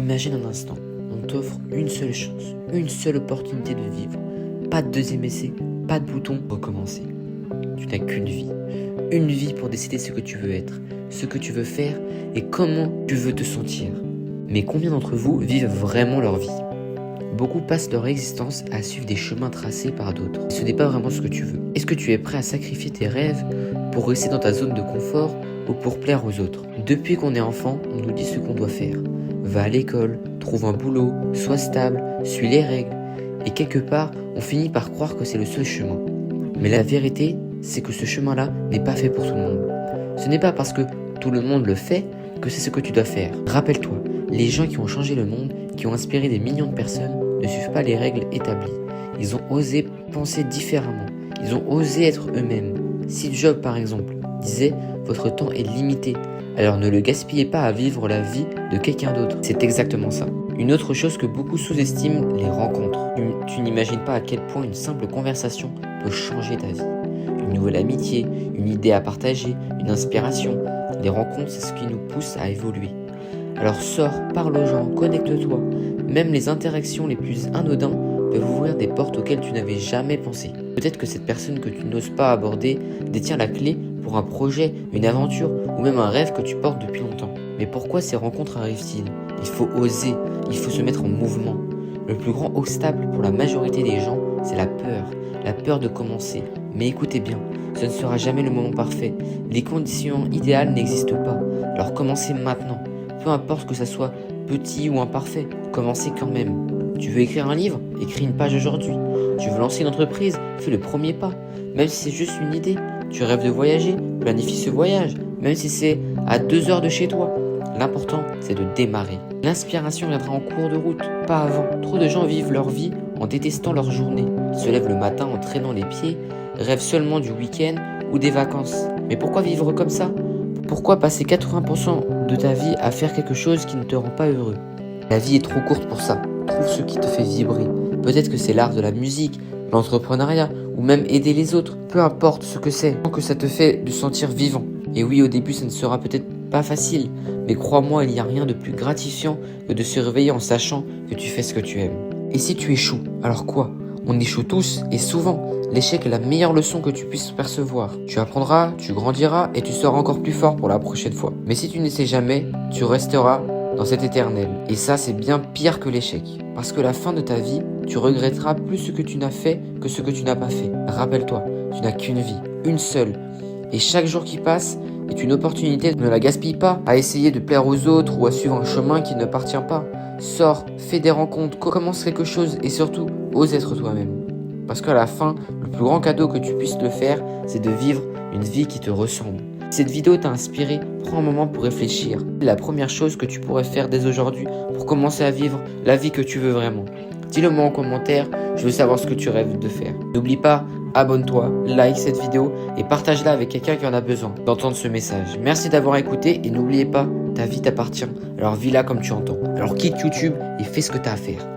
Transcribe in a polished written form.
Imagine un instant, on t'offre une seule chance, une seule opportunité de vivre. Pas de deuxième essai, pas de bouton pour recommencer. Tu n'as qu'une vie. Une vie pour décider ce que tu veux être, ce que tu veux faire et comment tu veux te sentir. Mais combien d'entre vous vivent vraiment leur vie ? Beaucoup passent leur existence à suivre des chemins tracés par d'autres. Ce n'est pas vraiment ce que tu veux. Est-ce que tu es prêt à sacrifier tes rêves pour rester dans ta zone de confort ou pour plaire aux autres ? Depuis qu'on est enfant, on nous dit ce qu'on doit faire. Va à l'école, trouve un boulot, sois stable, suis les règles. Et quelque part, on finit par croire que c'est le seul chemin. Mais la vérité, c'est que ce chemin-là n'est pas fait pour tout le monde. Ce n'est pas parce que tout le monde le fait que c'est ce que tu dois faire. Rappelle-toi, les gens qui ont changé le monde, qui ont inspiré des millions de personnes, ne suivent pas les règles établies. Ils ont osé penser différemment. Ils ont osé être eux-mêmes. Steve Jobs, par exemple, disait « Votre temps est limité, alors ne le gaspillez pas à vivre la vie de quelqu'un d'autre. » C'est exactement ça. Une autre chose que beaucoup sous-estiment, les rencontres. Tu n'imagines pas à quel point une simple conversation peut changer ta vie. Une nouvelle amitié, une idée à partager, une inspiration. Les rencontres, c'est ce qui nous pousse à évoluer. Alors sors, parle aux gens, connecte-toi. Même les interactions les plus anodines peuvent ouvrir des portes auxquelles tu n'avais jamais pensé. Peut-être que cette personne que tu n'oses pas aborder détient la clé pour un projet, une aventure ou même un rêve que tu portes depuis longtemps. Mais pourquoi ces rencontres arrivent-ils ? Il faut oser, il faut se mettre en mouvement. Le plus grand obstacle pour la majorité des gens, c'est la peur de commencer. Mais écoutez bien, ce ne sera jamais le moment parfait. Les conditions idéales n'existent pas. Alors commencez maintenant. Peu importe que ça soit petit ou imparfait, commencez quand même. Tu veux écrire un livre ? Écris une page aujourd'hui. Tu veux lancer une entreprise ? Fais le premier pas. Même si c'est juste une idée. Tu rêves de voyager ? Planifie ce voyage. Même si c'est à 2 heures de chez toi. L'important, c'est de démarrer. L'inspiration viendra en cours de route, pas avant. Trop de gens vivent leur vie en détestant leur journée. Ils se lèvent le matin en traînant les pieds, rêvent seulement du week-end ou des vacances. Mais pourquoi vivre comme ça ? Pourquoi passer 80% de ta vie à faire quelque chose qui ne te rend pas heureux ? La vie est trop courte pour ça. Trouve ce qui te fait vibrer. Peut-être que c'est l'art de la musique, l'entrepreneuriat ou même aider les autres. Peu importe ce que c'est, tant que ça te fait te sentir vivant. Et oui, au début, ça ne sera peut-être pas facile, mais crois-moi, il n'y a rien de plus gratifiant que de se réveiller en sachant que tu fais ce que tu aimes. Et si tu échoues, alors quoi ? On échoue tous et souvent. L'échec est la meilleure leçon que tu puisses percevoir. Tu apprendras, tu grandiras et tu seras encore plus fort pour la prochaine fois. Mais si tu n'essaies jamais, tu resteras dans cet éternel. Et ça, c'est bien pire que l'échec. Parce que la fin de ta vie, tu regretteras plus ce que tu n'as fait que ce que tu n'as pas fait. Rappelle-toi, tu n'as qu'une vie, une seule. Et chaque jour qui passe est une opportunité. Ne la gaspille pas à essayer de plaire aux autres ou à suivre un chemin qui ne t'appartient pas. Sors, fais des rencontres, commence quelque chose et surtout, ose être toi-même. Parce qu'à la fin, le plus grand cadeau que tu puisses te faire, c'est de vivre une vie qui te ressemble. Si cette vidéo t'a inspiré, prends un moment pour réfléchir. C'est la première chose que tu pourrais faire dès aujourd'hui pour commencer à vivre la vie que tu veux vraiment. Dis-le moi en commentaire, je veux savoir ce que tu rêves de faire. N'oublie pas, abonne-toi, like cette vidéo et partage-la avec quelqu'un qui en a besoin d'entendre ce message. Merci d'avoir écouté et n'oubliez pas, ta vie t'appartient, alors vis-la comme tu entends. Alors quitte YouTube et fais ce que tu as à faire.